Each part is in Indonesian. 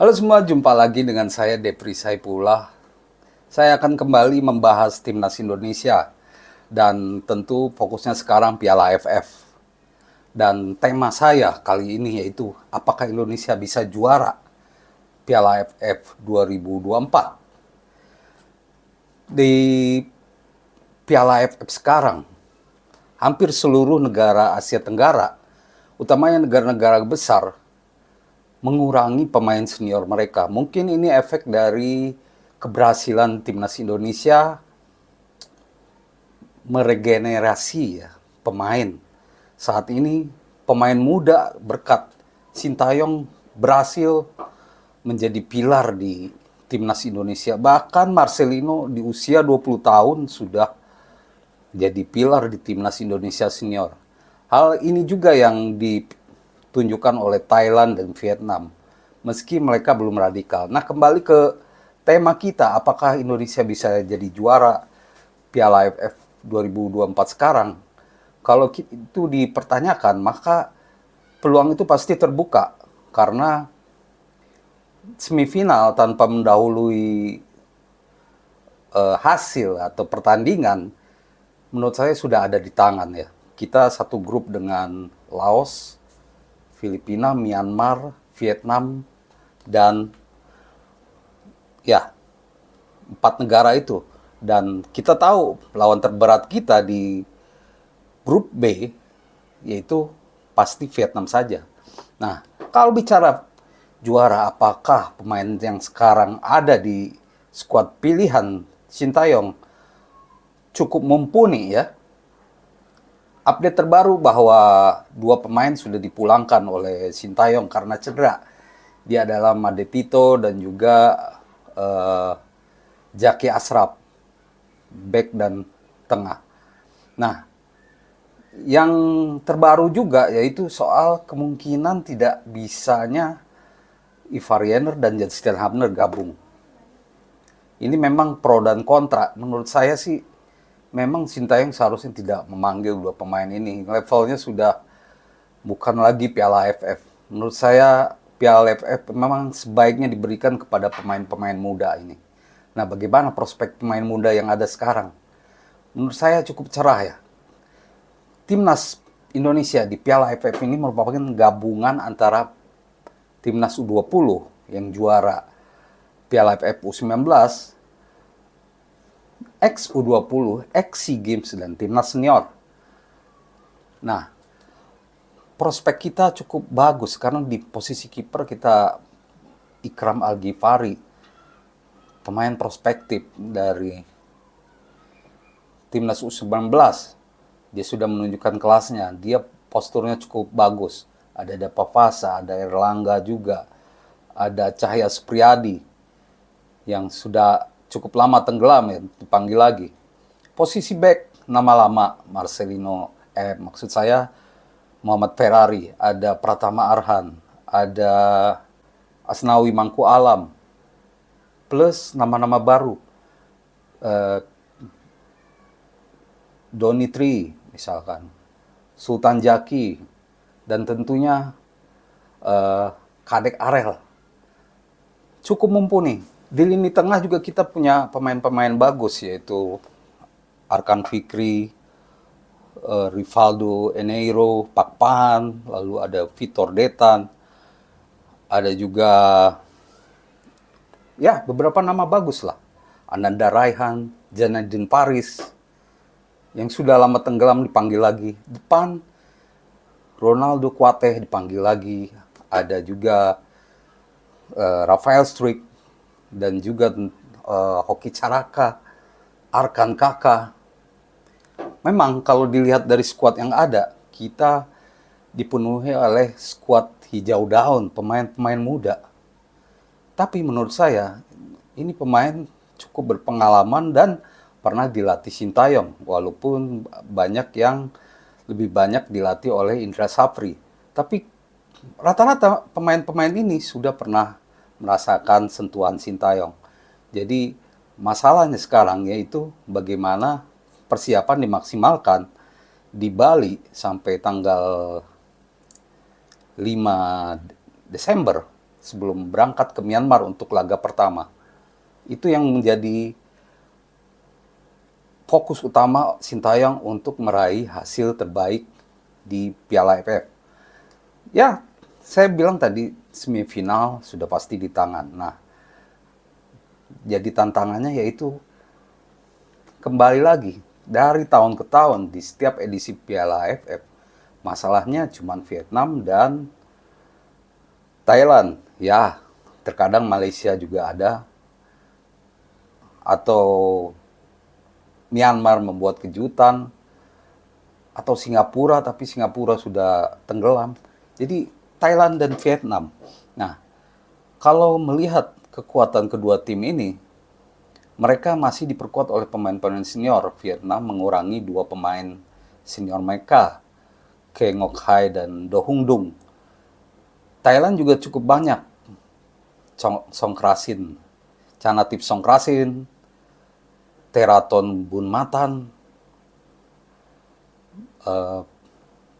Halo semua, jumpa lagi dengan saya Depri Saipullah. Saya akan kembali membahas Timnas Indonesia dan tentu fokusnya sekarang Piala AFF. Dan tema saya kali ini yaitu apakah Indonesia bisa juara Piala AFF 2024? Di Piala AFF sekarang, hampir seluruh negara Asia Tenggara, utamanya negara-negara besar, mengurangi pemain senior mereka. Mungkin ini efek dari keberhasilan Timnas Indonesia meregenerasi ya pemain. Saat ini pemain muda berkat Sintayong berhasil menjadi pilar di Timnas Indonesia. Bahkan Marcelino di usia 20 tahun sudah jadi pilar di Timnas Indonesia senior. Hal ini juga yang ditunjukkan oleh Thailand dan Vietnam, meski mereka belum radikal. Nah, kembali ke tema kita, apakah Indonesia bisa jadi juara Piala AFF 2024 sekarang? Kalau itu dipertanyakan, maka peluang itu pasti terbuka, karena semifinal tanpa mendahului hasil atau pertandingan, menurut saya sudah ada di tangan ya. Kita satu grup dengan Laos, Filipina, Myanmar, Vietnam, dan ya 4 negara itu. Dan kita tahu lawan terberat kita di grup B yaitu pasti Vietnam saja. Nah, kalau bicara juara, apakah pemain yang sekarang ada di skuad pilihan Sintayong cukup mumpuni ya? Update terbaru bahwa 2 pemain sudah dipulangkan oleh Sintayong karena cedera. Dia adalah Made Tito dan juga Zaki Ashraf, back dan tengah. Nah, yang terbaru juga yaitu soal kemungkinan tidak bisanya Ivar Jenner dan Justin Hubner gabung. Ini memang pro dan kontra. Menurut saya sih memang Sintayong seharusnya tidak memanggil 2 pemain ini. Levelnya sudah bukan lagi Piala AFF. Menurut saya Piala AFF memang sebaiknya diberikan kepada pemain-pemain muda ini. Nah, bagaimana prospek pemain muda yang ada sekarang? Menurut saya cukup cerah ya. Timnas Indonesia di Piala AFF ini merupakan gabungan antara Timnas U20 yang juara Piala AFF U19, ex U20, ex SEA Games, dan Timnas Senior. Nah, prospek kita cukup bagus karena di posisi kiper kita Ikram Al-Ghifari, pemain prospektif dari Timnas U19. Dia sudah menunjukkan kelasnya, dia posturnya cukup bagus. Ada Dapa Fasa, ada Erlangga juga, ada Cahya Supriyadi yang sudah cukup lama tenggelam ya, dipanggil lagi. Posisi back nama lama Marcelino, maksud saya Muhammad Ferrari, ada Pratama Arhan, ada Asnawi Mangku Alam, plus nama-nama baru, Doni Tri misalkan, Sultan Jaki, dan tentunya Kadek Arel. Cukup mumpuni. Di lini tengah juga kita punya pemain-pemain bagus, yaitu Arkan Fikri, Rivaldo Eneiro, Pak Pahan, lalu ada Vitor Detan, ada juga ya beberapa nama bagus lah. Ananda Raihan, Janadin Paris, yang sudah lama tenggelam dipanggil lagi. Depan Ronaldo Kuateh dipanggil lagi. Ada juga Rafael Struik dan juga Hoki Caraka, Arkan Kaka. Memang kalau dilihat dari skuad yang ada, kita dipenuhi oleh skuad hijau daun, pemain-pemain muda. Tapi menurut saya, ini pemain cukup berpengalaman dan pernah dilatih Sintayong, walaupun banyak yang lebih banyak dilatih oleh Indra Safri. Tapi rata-rata pemain-pemain ini sudah pernah merasakan sentuhan Sintayong. Jadi masalahnya sekarang yaitu bagaimana persiapan dimaksimalkan di Bali sampai tanggal 5 Desember sebelum berangkat ke Myanmar untuk laga pertama. Itu yang menjadi fokus utama Sintayong untuk meraih hasil terbaik di Piala AFF. Ya, saya bilang tadi semifinal sudah pasti di tangan. Nah, jadi tantangannya yaitu kembali lagi dari tahun ke tahun di setiap edisi Piala AFF. Masalahnya cuma Vietnam dan Thailand. Ya, terkadang Malaysia juga ada. Atau Myanmar membuat kejutan. Atau Singapura, tapi Singapura sudah tenggelam. Jadi Thailand dan Vietnam. Nah, kalau melihat kekuatan kedua tim ini, mereka masih diperkuat oleh pemain-pemain senior. Vietnam mengurangi 2 pemain senior mereka, Ke Ngoc Hai dan Do Hung Dung. Thailand juga cukup banyak. Songkrasin, Chanatip Songkrasin, Teraton Bunmatan,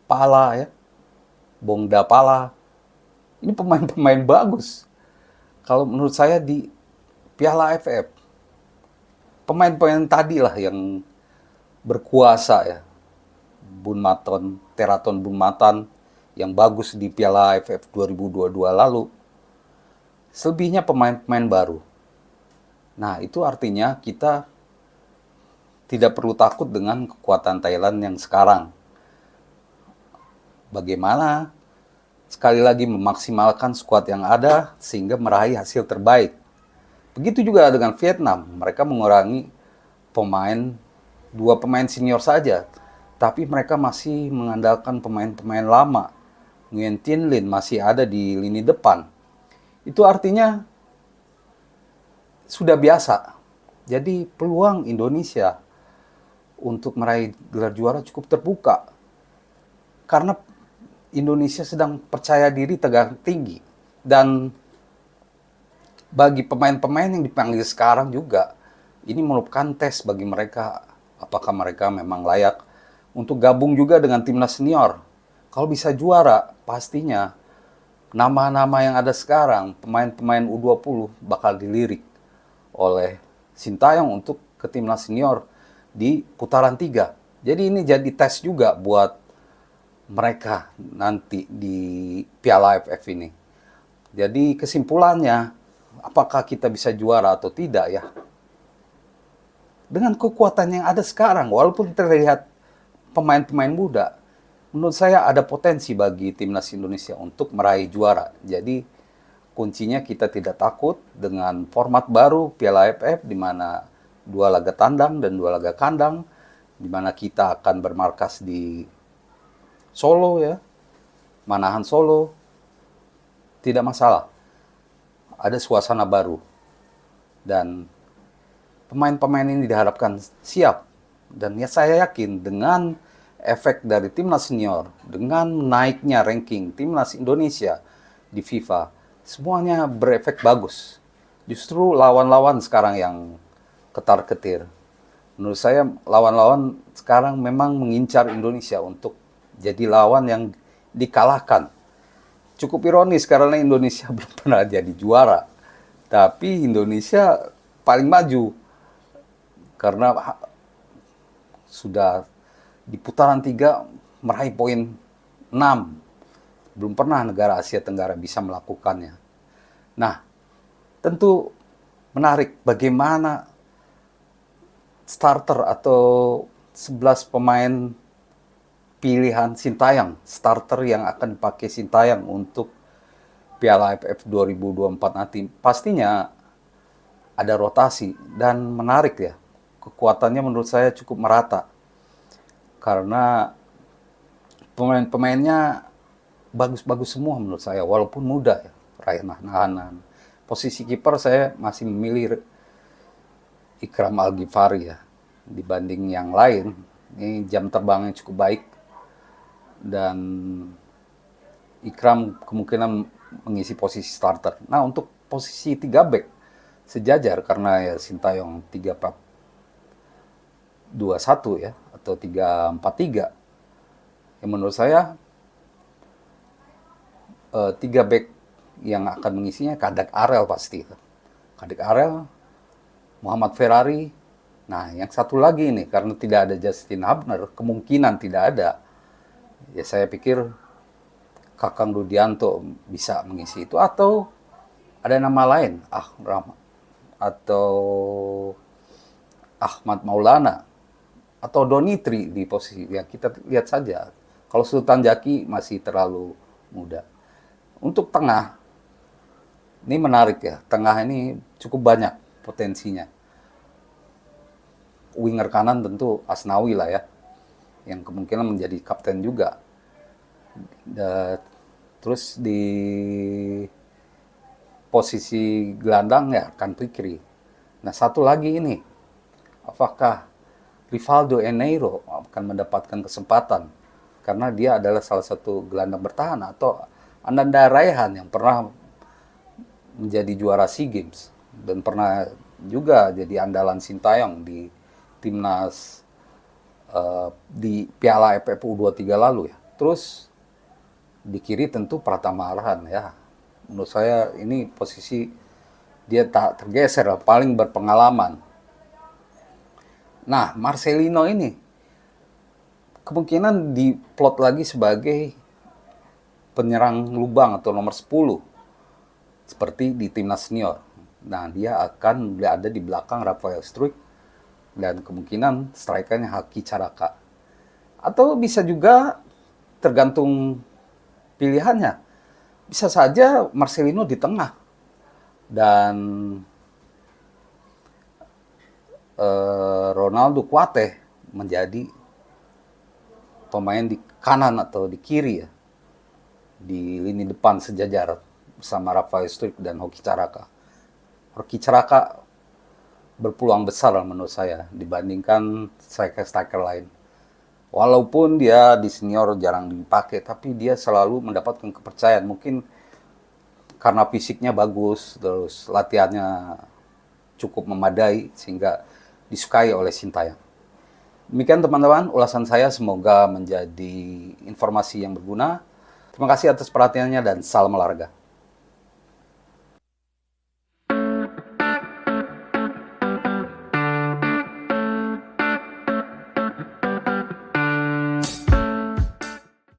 Pala ya, Bongda Pala. Ini pemain-pemain bagus. Kalau menurut saya di Piala AFF, pemain-pemain tadi lah yang berkuasa ya. Teraton Bunmatan yang bagus di Piala AFF 2022 lalu. Selebihnya pemain-pemain baru. Nah, itu artinya kita tidak perlu takut dengan kekuatan Thailand yang sekarang. Bagaimana sekali lagi memaksimalkan skuad yang ada sehingga meraih hasil terbaik. Begitu juga dengan Vietnam, mereka mengurangi 2 pemain senior saja, tapi mereka masih mengandalkan pemain-pemain lama. Nguyen Tin Lin masih ada di lini depan. Itu artinya sudah biasa. Jadi peluang Indonesia untuk meraih gelar juara cukup terbuka. Karena Indonesia sedang percaya diri tegang tinggi. Dan bagi pemain-pemain yang dipanggil sekarang juga, ini merupakan tes bagi mereka. Apakah mereka memang layak untuk gabung juga dengan timnas senior. Kalau bisa juara, pastinya nama-nama yang ada sekarang, pemain-pemain U20 bakal dilirik oleh Sintayong untuk ke timnas senior di putaran 3. Jadi ini jadi tes juga buat mereka nanti di Piala AFF ini. Jadi kesimpulannya, apakah kita bisa juara atau tidak ya? Dengan kekuatan yang ada sekarang, walaupun terlihat pemain-pemain muda, menurut saya ada potensi bagi timnas Indonesia untuk meraih juara. Jadi kuncinya kita tidak takut dengan format baru Piala AFF di mana 2 laga tandang dan 2 laga kandang, di mana kita akan bermarkas di Solo ya, Manahan Solo, tidak masalah. Ada suasana baru. Dan pemain-pemain ini diharapkan siap. Dan ya saya yakin dengan efek dari timnas senior, dengan naiknya ranking timnas Indonesia di FIFA, semuanya berefek bagus. Justru lawan-lawan sekarang yang ketar-ketir. Menurut saya lawan-lawan sekarang memang mengincar Indonesia untuk jadi lawan yang dikalahkan. Cukup ironis karena Indonesia belum pernah jadi juara. Tapi Indonesia paling maju. Karena sudah di putaran 3 meraih poin 6. Belum pernah negara Asia Tenggara bisa melakukannya. Nah, tentu menarik bagaimana starter atau 11 pemain pilihan Sintayong, starter yang akan dipakai Sintayong untuk Piala AFF 2024 nanti. Pastinya ada rotasi dan menarik ya. Kekuatannya menurut saya cukup merata. Karena pemain-pemainnya bagus-bagus semua menurut saya, walaupun muda ya. Rayhan Nahanan. Posisi kiper saya masih memilih Ikram Al-Ghifari ya. Dibanding yang lain, ini jam terbangnya cukup baik. Dan Ikram kemungkinan mengisi posisi starter. Nah, untuk posisi 3 back sejajar karena ya Sintayong 3-4-2-1 ya atau 3-4-3. Yang menurut saya 3 back yang akan mengisinya Kadek Arel pasti. Kadek Arel, Muhammad Ferrari. Nah, yang satu lagi nih, karena tidak ada Justin Hubner, kemungkinan tidak ada. Ya saya pikir Kakang Rudianto bisa mengisi itu, atau ada nama lain, atau Ahmad Maulana, atau Donitri di posisi yang kita lihat saja. Kalau Sultan Jaki masih terlalu muda. Untuk tengah, ini menarik ya. Tengah ini cukup banyak potensinya. Winger kanan tentu Asnawi lah ya, yang kemungkinan menjadi kapten juga. Terus di posisi gelandang ya Kan Fikri. Nah, satu lagi ini, apakah Rivaldo Eneiro akan mendapatkan kesempatan? Karena dia adalah salah satu gelandang bertahan, atau Ananda Raihan yang pernah menjadi juara SEA Games dan pernah juga jadi andalan Sintayong di timnas di Piala AFF U23 lalu ya. Terus di kiri tentu Pratama Arhan ya. Menurut saya ini posisi dia tak tergeser, paling berpengalaman. Nah, Marcelino ini kemungkinan diplot lagi sebagai penyerang lubang atau nomor 10 seperti di timnas senior. Nah, dia akan berada di belakang Rafael Struijk dan kemungkinan strikernya Haki Caraka. Atau bisa juga tergantung pilihannya. Bisa saja Marcelino di tengah dan Ronaldo Kuate menjadi pemain di kanan atau di kiri ya, di lini depan sejajar bersama Rafael Struijk dan Hoki Caraka. Hoki Caraka berpeluang besar menurut saya dibandingkan striker-striker lain. Walaupun dia di senior jarang dipakai, tapi dia selalu mendapatkan kepercayaan. Mungkin karena fisiknya bagus, terus latihannya cukup memadai sehingga disukai oleh Sintayong. Demikian teman-teman, ulasan saya semoga menjadi informasi yang berguna. Terima kasih atas perhatiannya dan salam olahraga.